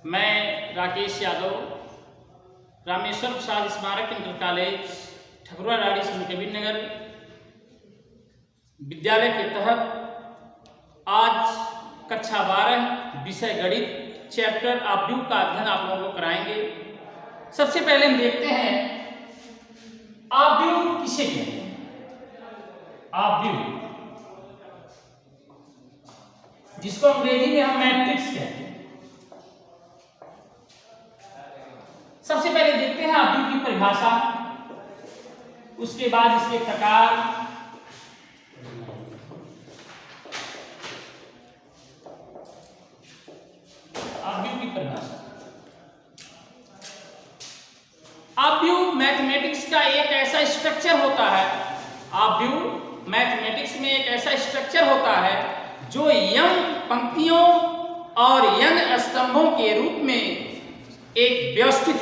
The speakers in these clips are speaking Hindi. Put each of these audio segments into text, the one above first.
मैं राकेश यादव रामेश्वर प्रसाद स्मारक इंटर कॉलेज ठकुराडाड़ी कबीर नगर विद्यालय के तहत आज कक्षा 12 विषय गणित चैप्टर ऑब्यूव का अध्ययन आप लोगों को कराएंगे। सबसे पहले हम देखते हैं ऑब्यूव किसे कहते हैं। ऑब्यूव, जिसको अंग्रेजी में हम मैट्रिक्स कहते हैं। सबसे पहले देखते हैं ऑब्यूव की परिभाषा, उसके बाद इसके प्रकार, ऑब्यूव की परिभाषा। ऑब्यूव मैथमेटिक्स का एक ऐसा स्ट्रक्चर होता है, ऑब्यूव मैथमेटिक्स में एक ऐसा स्ट्रक्चर होता है जो m पंक्तियों और n स्तंभों के रूप में एक व्यवस्थित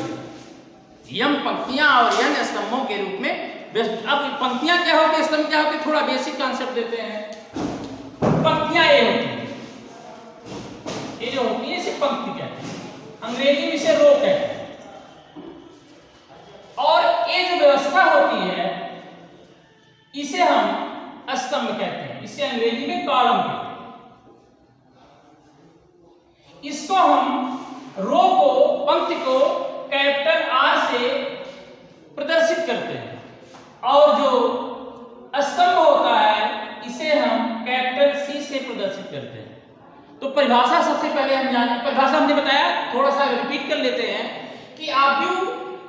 m पंक्तियां और n स्तंभों के रूप में। अब पंक्तियां क्या होती है, स्तंभ क्या होते हैं, थोड़ा बेसिक कॉन्सेप्ट देते हैं। पंक्तियां ये होती है, ये जो होती है इसे पंक्ति कहते हैं, अंग्रेजी में इसे रो कहते हैं। और ये जो व्यवस्था होती है इसे हम स्तंभ कहते हैं, इसे अंग्रेजी में कॉलम कहते हैं। इसको हम रो को, पंक्ति को कैपिटल R से प्रदर्शित करते हैं और जो स्तंभ होता है इसे हम कैपिटल C से प्रदर्शित करते हैं। तो परिभाषा सबसे पहले हम जाने, परिभाषा हमने बताया, थोड़ा सा रिपीट कर लेते हैं कि ऑब्यूव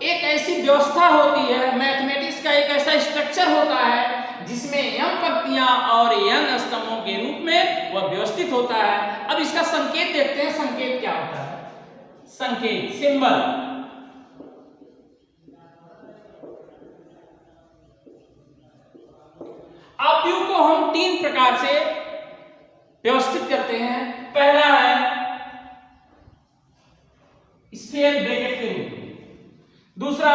एक ऐसी व्यवस्था होती है, मैथमेटिक्स का एक ऐसा स्ट्रक्चर होता है जिसमें m पंक्तियां और n स्तंभों के रूप में वह व्यवस्थित होता है। अब इसका संकेत देखते हैं, संकेत क्या होता है। संकेत, सिंबल। ऑब्यूव को हम 3 प्रकार से व्यवस्थित करते हैं। पहला है स्क्वायर ब्रैकेट के रूप में, दूसरा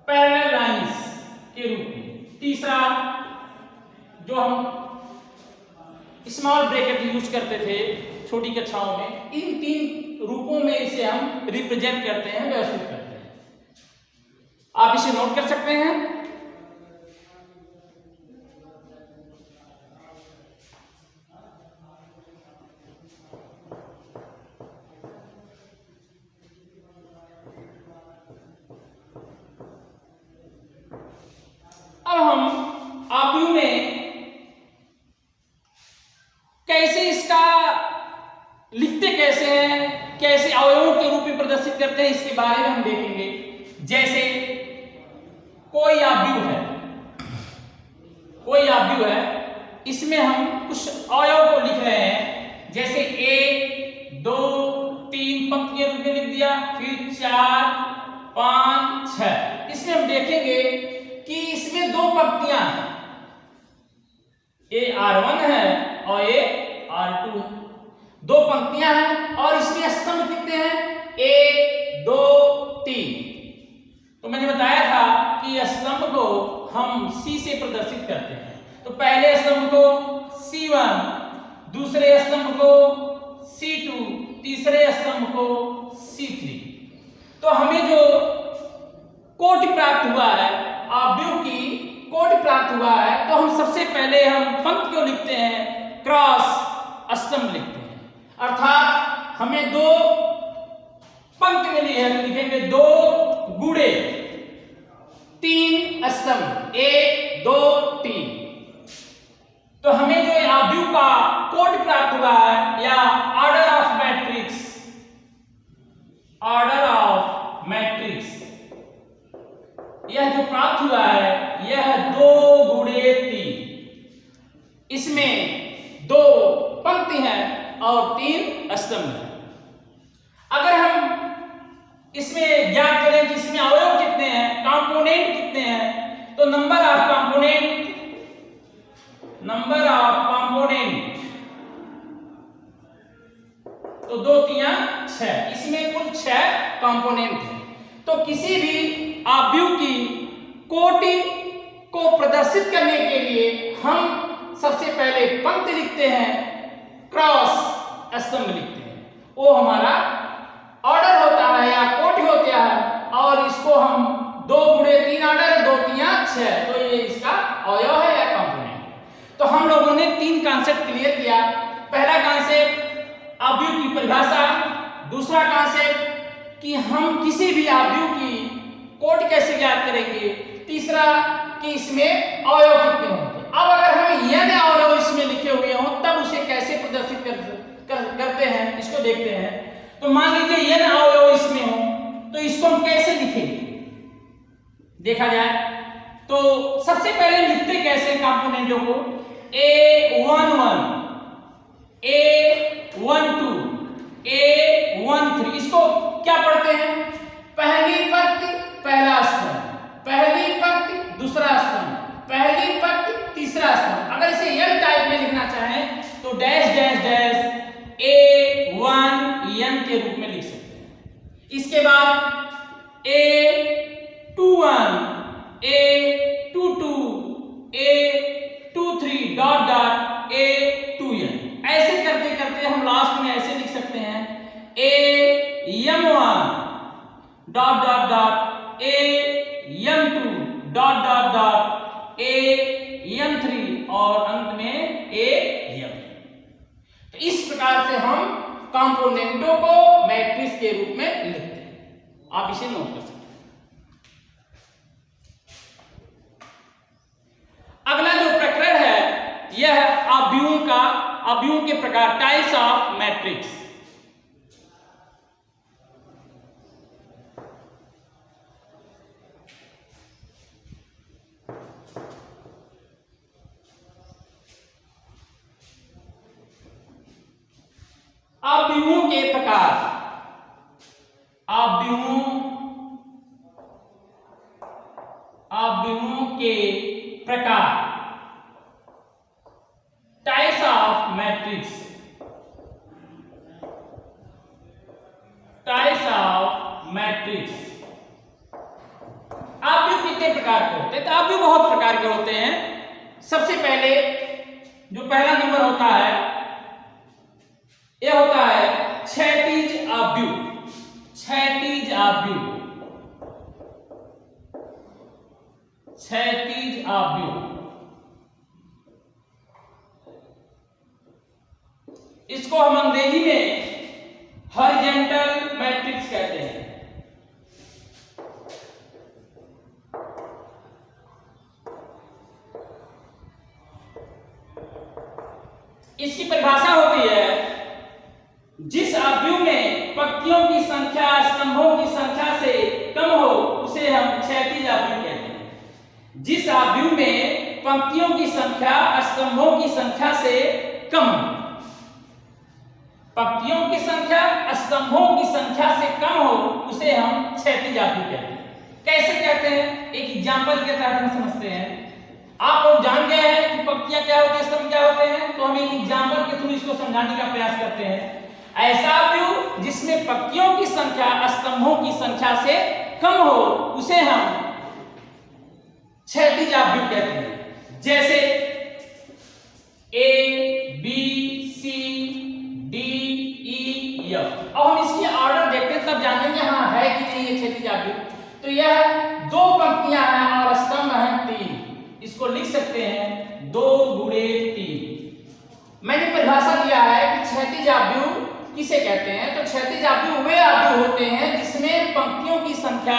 पैरेलल लाइंस के रूप में, तीसरा जो हम स्मॉल ब्रैकेट यूज करते थे छोटी कक्षाओं में। इन 3 रूपों में इसे हम रिप्रेजेंट करते हैं, व्यवस्थित करते हैं। आप इसे नोट कर सकते हैं। अब हम ऑब्यूव में कैसे इसका लिखते कैसे हैं, कैसे अवयवों के रूप में प्रदर्शित करते हैं, इसके बारे में हम देखेंगे। जैसे कोई ऑब्यूव है, कोई ऑब्यूव है, इसमें हम कुछ अवयव को लिख रहे हैं। जैसे 1 2 3 पंक्ति के रूप में लिख दिया, फिर 4 5 6। इसमें हम देखेंगे कि इसमें 2 पंक्तियां हैं, ये R1 है और ये R2 है। 2 पंक्तियां हैं और इसमें स्तंभ कितने हैं, 1 2 3। तो मैंने बताया था कि स्तंभ को हम C से प्रदर्शित करते हैं। तो पहले स्तंभ को C1, दूसरे स्तंभ को C2, तीसरे स्तंभ को C3। तो हमें जो कोटि प्राप्त हुआ है, ऑब्यूव की कोटि प्राप्त हुआ है, तो हम सबसे पहले हम पंक्ति को लिखते हैं, क्रॉस स्तंभ लिखते हैं। अर्थात हमें 2 पंक्ति मिली है, तो लिखेंगे 2 गुणे 3 स्तंभ, 1 2 3। तो हमें जो ऑब्यूव का कोटि प्राप्त हुआ है या order of matrix, order of matrix, यह जो प्राप्त हुआ है यह 2 गुणे 3। इसमें 2 पंक्ति हैं और 3 स्तंभ हैं। अगर हम इसमें ज्ञात करें कि इसमें अवयव कितने हैं, कंपोनेंट कितने हैं, तो number of component, number of component, तो 2 3 6, इसमें कुल 6 कंपोनेंट हैं। तो किसी भी ऑब्यूव की कोटि को प्रदर्शित करने के लिए हम सबसे पहले पंक्ति लिखते हैं, क्रॉस स्तंभ लिखते हैं। वो हमारा ऑर्डर होता है या कोटि होता है, और इसको हम 2 गुणे 3 ऑर्डर, 2 तिया 6, तो ये इसका अवयव है या कंपोनेंट। तो हम लोगों ने 3 कॉन्सेप्ट क्लियर किया। पहला कॉन्सेप्ट अवयव की परिभाषा, दूसरा कॉन्सेप्ट कि हम किसी भी अवयव की कोटि कैसे ज्ञात करेंगे, तीसरा कि इसमें अवयव कितने होंगे। अब अगर हम n अवयव इसमें लिखे हुए हों तब उसे कैसे प्रदर्शित करते हैं, इसको देखते हैं। तो मान लीजिए n अवयव इसमें हो, तो इसको हम कैसे लिखेंगे देखा जाए तो सबसे पहले लिखते कैसे कंपोनेंटों को, A11, A12, A13, इसको क्या पढ़ते हैं, पहली पंक्ति पहला स्तंभ, पहली पंक्ति दूसरा स्तंभ, पहली पंक्ति तीसरा स्तंभ। अगर इसे n टाइप में लिखना चाहें तो डैश डैश डैश A1n के रूप में लिख सकते हैं। इसके बाद A21, A22, A23 dot dot A2n, ऐसे करते करते हम लास्ट में ऐसे लिख सकते हैं AM1 dot dot dot AM2 dot dot dot AM3 और अंत में AM। तो इस प्रकार से हम कंपोनेंटों को मैट्रिक्स के रूप में लिखते हैं, आप इसे नोट कर सकते हैं। अगला जो प्रकरण है यह अवयवों के प्रकार, टाइप्स ऑफ मैट्रिक्स। अवयवों के प्रकार, अवयवों के प्रकार, types of matrix, types of matrix. अवयव कितने प्रकार के होते हैं, तो अवयव बहुत प्रकार के होते हैं। सबसे पहले जो पहला नंबर होता है यह होता है क्षैतिज अवयव, क्षैतिज अवयव, क्षैतिज अवयव। इसको हम अंग्रेजी में हॉरिजॉन्टल मैट्रिक्स कहते हैं। इसकी परिभाषा होती है जिस अवयव में पंक्तियों की संख्या स्तंभों की संख्या से कम हो उसे हम क्षैतिज अवयव कहते हैं। जिस अवयव में पंक्तियों की संख्या स्तंभों की संख्या से कम हो, पंक्तियों की संख्या स्तंभों की संख्या से कम हो उसे हम क्षैतिज अवयव कहते हैं। कैसे कहते हैं, एक एग्जांपल के तहत हम समझते हैं। आप लोग जान गए हैं कि पंक्तियां क्या होती है, स्तंभ क्या होते हैं, तो हम एक एग्जांपल के थ्रू इसको समझाने का प्रयास करते हैं। ऐसा अवयव जिसमें पंक्तियों की संख्या स्तंभों की संख्या से कम हो उसे हम क्षैतिज अवयव कहते हैं। जैसे A, B, C, D, E, F। अब हम इसकी ऑर्डर देखते हैं तब जानेंगे हाँ है कि नहीं ये क्षैतिज अवयव। तो यह 2 पंक्तियां हैं और स्तंभ हैं 3, इसको लिख सकते हैं 2 गुणे 3। मैंने परिभाषा दिया है कि क्षैतिज अवयव किसे कहते हैं, तो क्षैतिज अवयव वे अवयव होते हैं जिसमें पंक्तियों की संख्या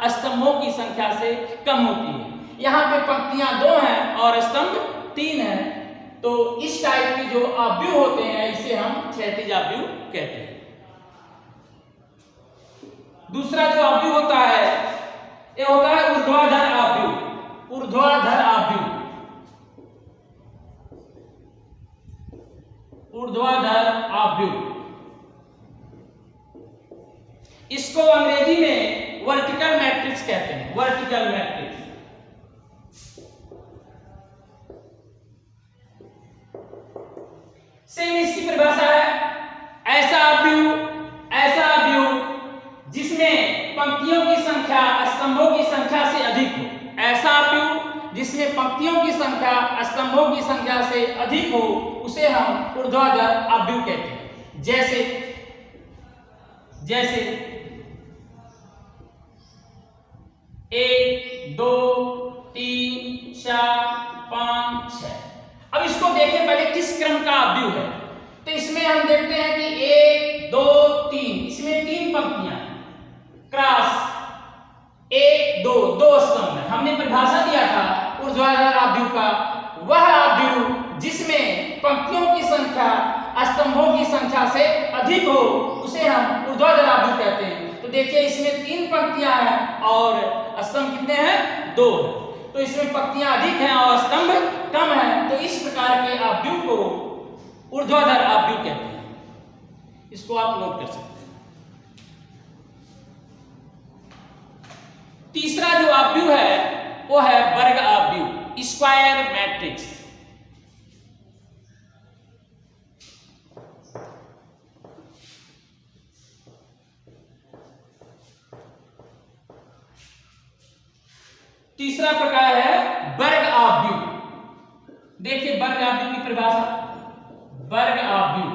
स्तंभों की संख्या से कम होती है। यहाँ पे पंक्तियां 2 हैं और स्तंभ 3 हैं, तो इस टाइप के जो अवयव होते हैं इसे हम क्षैतिज अवयव कहते हैं। दूसरा जो अवयव होता है यह होता है ऊर्ध्वाधर अवयव, ऊर्ध्वाधर अवयव, ऊर्ध्वाधर अवयव। इसको अंग्रेजी में वर्टिकल मैट्रिक्स कहते हैं, वर्टिकल मैट्रिक्स। सेम इसकी परिभाषा है ऐसा अवयव जिसमें पंक्तियों की संख्या स्तंभों की संख्या से अधिक हो। ऐसा अवयव जिसमें पंक्तियों की संख्या स्तंभों की संख्या से अधिक हो उसे हम ऊर्ध्वाधर अवयव कहते हैं। जैसे जैसे 1 2 3 4 5 6। अब इसको देखें पहले किस क्रम का अवयव है। तो इसमें हम देखते हैं कि 1 2 3, इसमें 3 पंक्तियां क्रॉस 1 2 2 स्तंभ है। हमने परिभाषा दिया था ऊर्ध्वाधर अवयव का, वह अवयव जिसमें पंक्तियों की संख्या स्तंभों की संख्या से अधिक हो उसे हम ऊर्ध्वाधर अवयव कहते हैं। तो देखिए इसमें 3 पंक्तियां हैं और स्तंभ कितने हैं? 2। तो इसमें पंक्तियां अधिक हैं और स्तंभ कम है, तो इस प्रकार के अवयव को ऊर्ध्वाधर अवयव कहते हैं। इसको आप नोट कर सकते हैं। तीसरा जो अवयव है वो है वर्ग अवयव, स्क्वायर मैट्रिक्स। तीसरा प्रकार है वर्ग अवयव। देखिए वर्ग अवयव की परिभाषा, वर्ग अवयव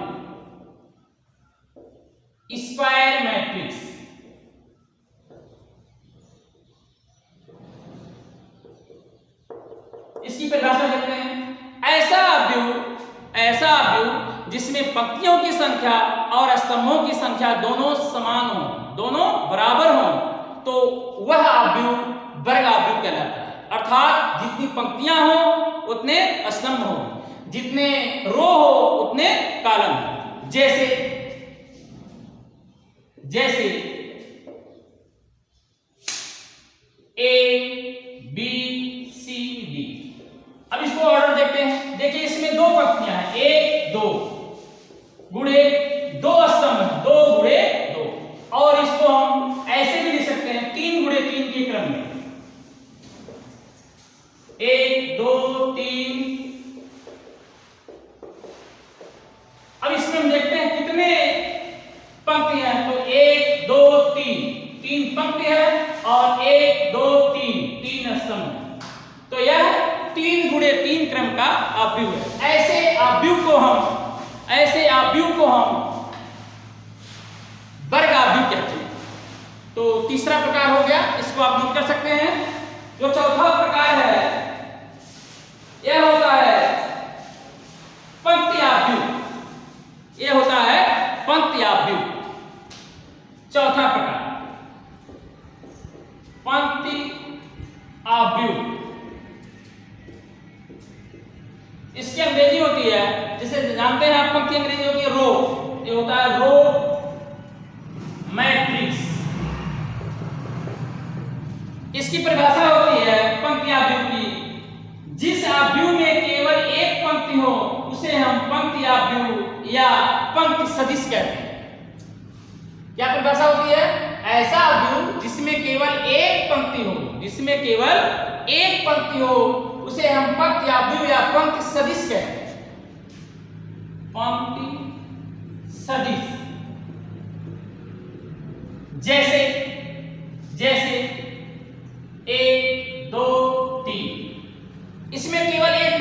स्क्वायर मैट्रिक्स। इसकी परिभाषा देखते हैं। ऐसा अवयव जिसमें पंक्तियों की संख्या और स्तंभों की संख्या दोनों समान हो, दोनों बराबर हो, तो वह अवयव वर्ग अवयव कहलाता है। अर्थात जितनी पंक्तियां हो उतने स्तंभ हो, जितने रो हो उतने कॉलम हो। जैसे A B C D। अब इसको ऑर्डर देखते हैं। देखिए इसमें 2 पंक्तियां हैं, 1 2 गुणे 2 स्तंभ है, 2 गुणे 2। और इसको हम ऐसे भी लिख सकते हैं 3 गुणे 3 के क्रम में, 1 2 3। अब इसमें हम देखते हैं कितने पंक्ति हैं। तो 1 2 3 पंक्ति है और 1 2 3 स्तंभ। तो यह 3 गुणे 3 क्रम का अवयव है। ऐसे अवयव को हम वर्ग अवयव कहते हैं। तो तीसरा प्रकार हो गया, इसको आप नोट कर सकते हैं। जो चौथा प्रकार है यह होता है पंक्ति अवयव। यह होता है पंक्ति अवयव। चौथा प्रकार पंक्ति अवयव। इसकी अंग्रेजी होती है, जिसे जानते हैं आप, पंक्ति अंग्रेजी होती है रो। ये होता है रो मैट्रिक्स। इसकी परिभाषा होती है पंक्ति अवयव की, जिस अवयव में केवल एक पंक्ति हो उसे हम पंक्ति अवयव या पंक्ति सदिश कहते हैं। क्या परिभाषा होती है? ऐसा अवयव जिसमें केवल एक पंक्ति हो, उसे हम पंक्ति अवयव या पंक्ति सदिश कहते हैं। पंक्ति सदिश। जैसे 1 2 3, इसमें केवल एक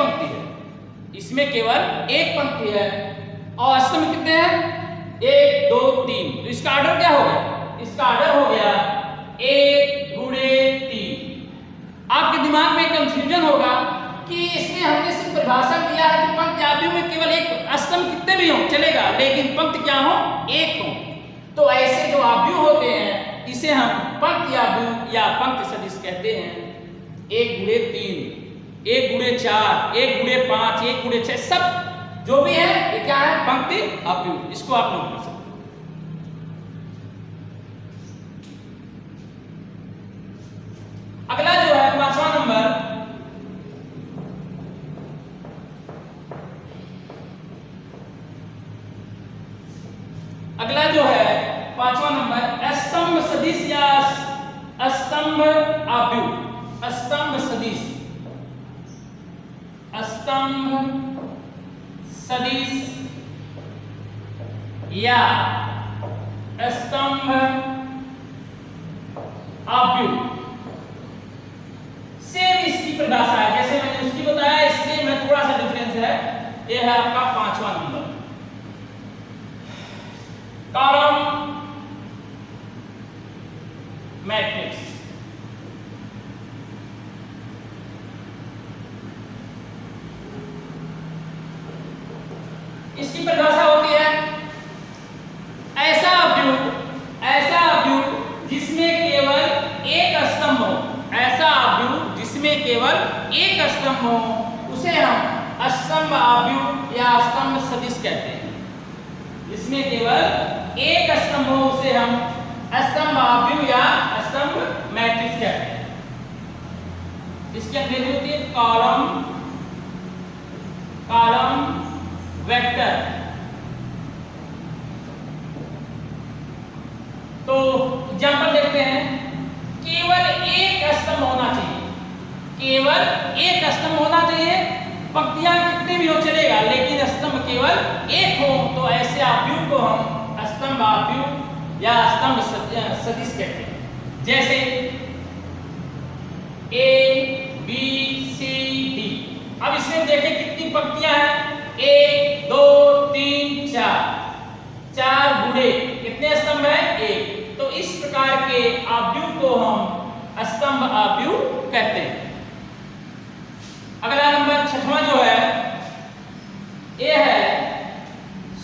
पंक्ति है और स्तंभ कितने हैं? 1 2 3। तो इसका ऑर्डर क्या हो गया? इसका ऑर्डर हो गया 1 गुणे 3। आपके दिमाग में कंफ्यूजन होगा कि इसमें हमने सिर्फ परिभाषा दिया है कि पंक्ति अवयव में केवल एक स्तंभ कितने भी हो चलेगा, लेकिन पंक्ति क्या हो? एक हो। तो ऐसे जो अवयव होते हैं इसे हम पंक्ति अवयव या पंक्ति सदिश कहते हैं। 1 गुणे 3, 1 गुणे 4, 1 गुणे 5, 1 गुणे 6, सब जो भी है ये क्या है? पंक्ति अवयव। इसको आप नोट कर सकते हैं। अगला जो है 5वां नंबर, स्तंभ सदिश या स्तंभ अवयव। स्तंभ सदिश या स्तंभ अवयव। सेम इसकी परिभाषा है जैसे मैंने उसकी बताया, इसलिए में थोड़ा सा डिफरेंस है। यह है आपका 5वां नंबर। कॉलम इसमें केवल एक स्तंभ हो उसे हम स्तंभ आव्यूह या स्तंभ मैट्रिक्स कहते हैं। इसकी अंग्रेजी होती है कॉलम वेक्टर। तो एग्जांपल देखते हैं। केवल एक स्तंभ होना चाहिए, केवल एक स्तंभ होना चाहिए। पंक्तियां कितनी भी हो चलेगा, लेकिन स्तंभ केवल एक हो तो ऐसे आव्यूह को हम स्तंभ आव्यूह या स्तंभ सदिश कहते हैं। जैसे A B C D। अब इसमें देखें कितनी पंक्तियां हैं, 1 2 3 4, 4 गुणे कितने स्तंभ है, 1। तो इस प्रकार के आव्यूह को हम स्तंभ आव्यूह कहते हैं। अगला नंबर 6वां जो है ये है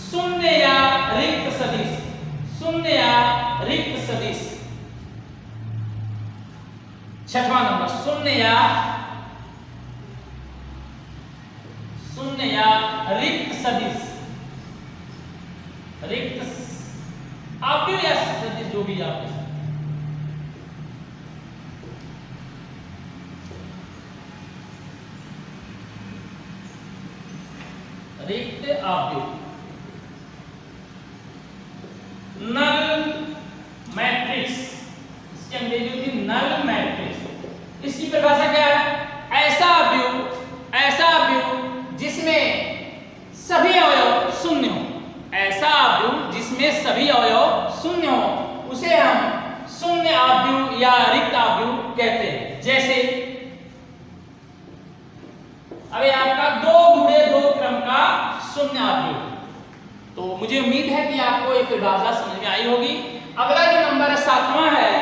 शून्य या रिक्त सदिश। शून्य या रिक्त सदिश 6वां नंबर, शून्य या रिक्त सदिश। रिक्त आव्यूह या सदिश जो भी आप रिक्त आव्यूह। नल मैट्रिक्स, इसकी अंग्रेजी होती है नल मैट्रिक्स। इसकी परिभाषा क्या है, ऐसा आव्यूह जिसमें सभी अवयव शून्य हो। ऐसा आव्यूह जिसमें सभी अवयव शून्य हो उसे हम शून्य आव्यूह या रिक्त आव्यूह कहते हैं। जैसे अभी आपका 2 गुणे 2 क्रम का शून्य आव्यूह। तो मुझे उम्मीद है कि आपको एक परिभाषा समझ में आई होगी। अगला जो नंबर है 7वां है,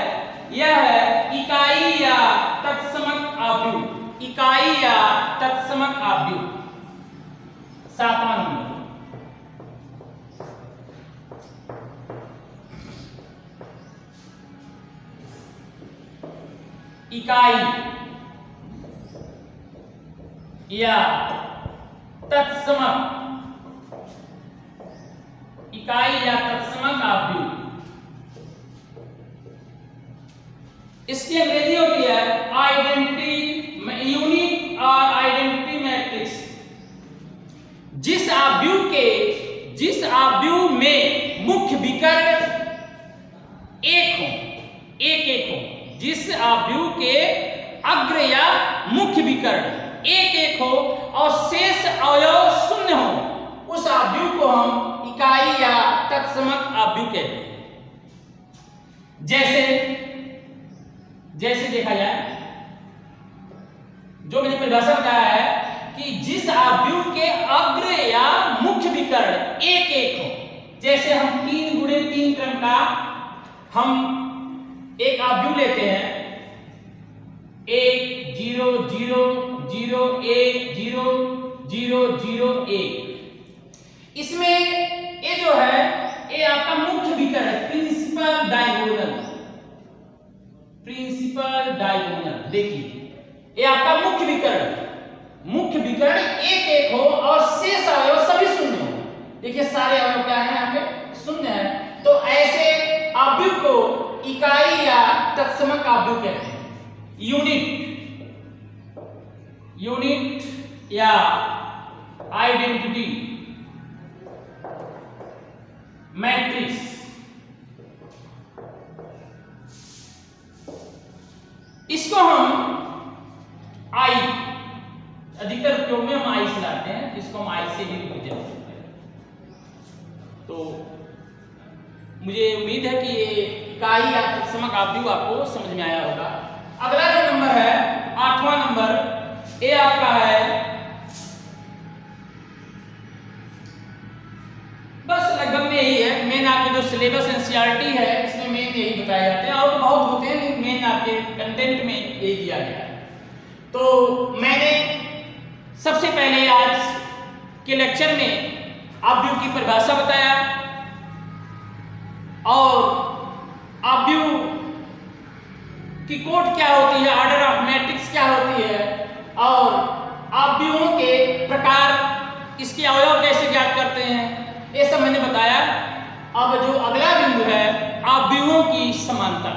यह है इकाई या तत्समक आव्यूह। इकाई या तत्समक आव्यूह 7वां नंबर। इकाई या तत्समक, इकाई या तत्समक आव्यूह। इसकी अंग्रेजी होती है आइडेंटिटी यूनिट और आइडेंटिटी मैट्रिक्स। जिस आव्यूह में मुख्य विकर्ण एक हो, जिस आव्यूह के अग्र या मुख्य विकर्ण एक हो और शेष अवयव शून्य हो, उस आव्यूह को हम इकाई या तत्समक आव्यूह कहते हैं। जैसे देखा जाए, जो मैंने परिभाषा बताया है कि जिस आव्यूह के अग्र या मुख्य विकर्ण एक हो। जैसे हम 3 गुणे 3 क्रम का हम एक आव्यूह लेते हैं, 1 0 0 0 1 0 0 0 1। इसमें ये जो है ये आपका मुख्य विकर्ण है, प्रिंसिपल डायगोनल। देखिए ये आपका मुख्य विकर्ण एक हो और शेष अवयव सभी शून्य हो। देखिए सारे अवयव क्या है, यहाँ पे शून्य है। तो ऐसे आव्यूह को इकाई या तत्समक आव्यूह कहते हैं। यूनिट या आइडेंटिटी मैट्रिक्स। इसको हम आई, अधिकतर उपयोग में हम आई से लाते हैं, इसको हम आई से भी रिप्रेजेंट करते हैं। तो मुझे उम्मीद है कि ये इकाई या तत्समक आव्यूह आपको समझ में आया होगा। अगला जो नंबर है 8वां नंबर, ये आपका है, बस लगभग में यही है। मेन आपके जो सिलेबस एनसीईआरटी है इसमें मेन यही बताए जाते हैं, और तो बहुत होते हैं लेकिन मेन आपके कंटेंट में यही दिया गया है। तो मैंने सबसे पहले आज के लेक्चर में आव्यूह की परिभाषा बताया और आव्यूह की कोट क्या होती है, ऑर्डर ऑफ मैट्रिक्स क्या होती है, और आव्यूहों के प्रकार, इसके अवयव कैसे ज्ञात करते हैं, ये सब मैंने बताया। अब जो अगला बिंदु है आव्यूहों की समानता,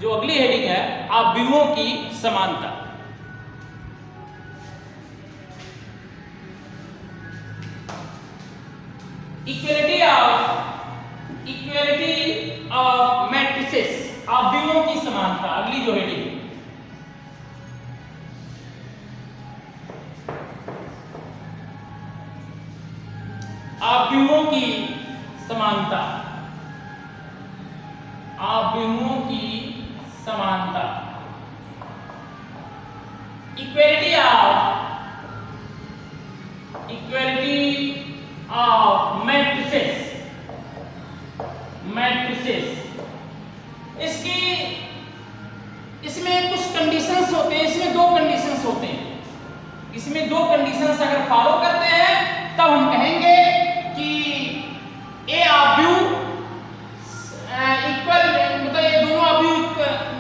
जो अगली हेडिंग है आव्यूहों की समानता। इक्वलिटी ऑफ मैट्रिसेस, आव्यूहों की समानता, अगली जो हेडिंग। आव्यूहों की समानता, आव्यूहों की समानता। Equality of matrices. इसमें कुछ कंडीशंस होते हैं, इसमें दो कंडीशंस होते हैं। इसमें दो कंडीशंस अगर फॉलो करते हैं तब हम कहेंगे कि ए आव्यूह इक्वल, मतलब ये दोनों आव्यूह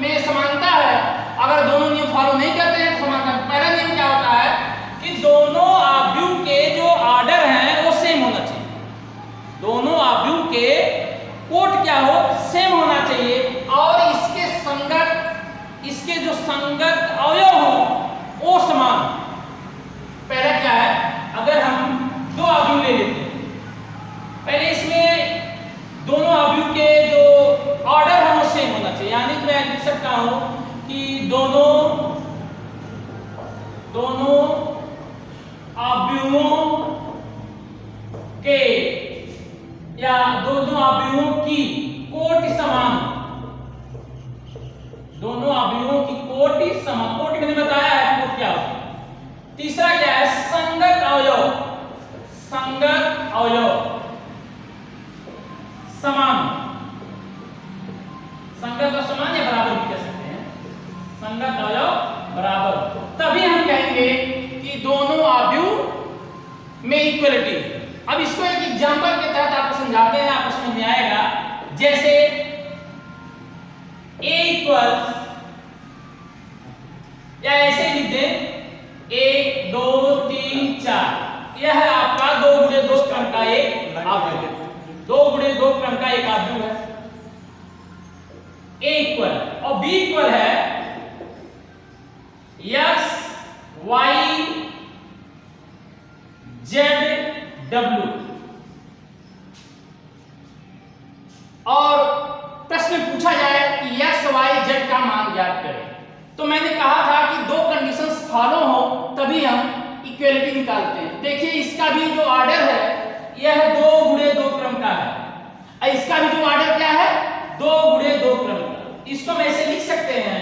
में समानता है। अगर दोनों नियम फॉलो नहीं करते हैं तो समानता। पहला नियम क्या होता है कि दोनों आव्यूह के जो ऑर्डर हैं वो सेम होना चाहिए। दोनों आव्यूह के कोट क्या हो, सेम होना चाहिए। और इसके जो संगत अवयव हो वो समान। पहला क्या है, अगर हम दो आव्यूह ले लेते हैं, पहले इसमें दोनों आव्यूह के जो ऑर्डर है वो सेम होना चाहिए। यानी मैं लिख सकता हूं कि दोनों आव्यूहों के या दोनों आव्यूहों की कोटि समान, दोनों आव्यूहों की कोटि समान। कोटि मैंने बताया है कोटि क्या होता है। तीसरा क्या है, संगत अवयव, संगत अवयव समान। संगत और समान या बराबर भी कह सकते हैं, संगत अवयव बराबर, तभी हम कहेंगे कि दोनों आव्यूह में इक्वलिटी। अब इसको एक एग्जांपल के तहत आपको समझाते हैं, आपको समझ में आएगा। जैसे a इक्वल्स, या ऐसे लिख दें 1 2 3 4, यह है आपका 2 गुणे 2 क्रम का एक आव्यूह, 2 गुणे 2 क्रम का एक आव्यूह है a इक्वल। और b इक्वल है x y z w। और प्रश्न पूछा जाए कि x y z का मान ज्ञात करें, तो मैंने कहा था कि दो कंडीशंस फॉलो हो तभी हम इक्वलिटी निकालते हैं। देखिए इसका भी जो ऑर्डर है यह 2 गुणे 2 क्रम का है, और इसका भी जो ऑर्डर क्या है 2 गुणे 2 क्रम का। इसको हम ऐसे लिख सकते हैं,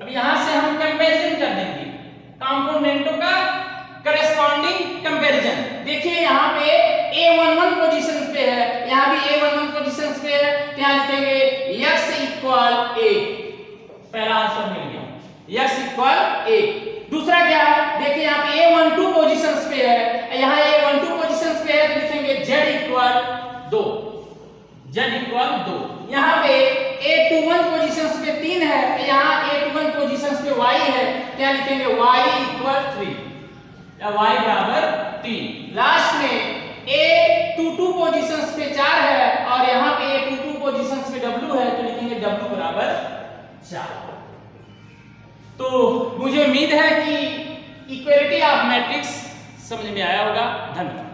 अब यहां से हम कंपैरिजन कर देंगे कंपोनेंटों का करेस्पॉन्डिंग कंपैरिजन। देखिए यहां पे a11 पोजीशन पे है, यहां भी a11 पोजीशन पे है, तो यहां लिखेंगे x इक्वल 1। पहला आंसर मिल गया, x इक्वल 1। दूसरा क्या है, देखिए यहां पे a12 पोजीशन पे है, यहां a12 पोजीशन पे है, तो लिखेंगे z इक्वल 2, z इक्वल 2। यहां पे a21 पोजीशन पे 3 है, यहां a21 पोजीशन पे y है, क्या लिखेंगे y इक्वल 3 या y बराबर 3। लास्ट में a22 पोजीशन पे 4 है और यहां पे a22 पोजीशन पे w है, तो लिखेंगे w बराबर 4। तो मुझे उम्मीद है कि इक्वलिटी ऑफ मैट्रिक्स समझ में आया होगा। धन्यवाद।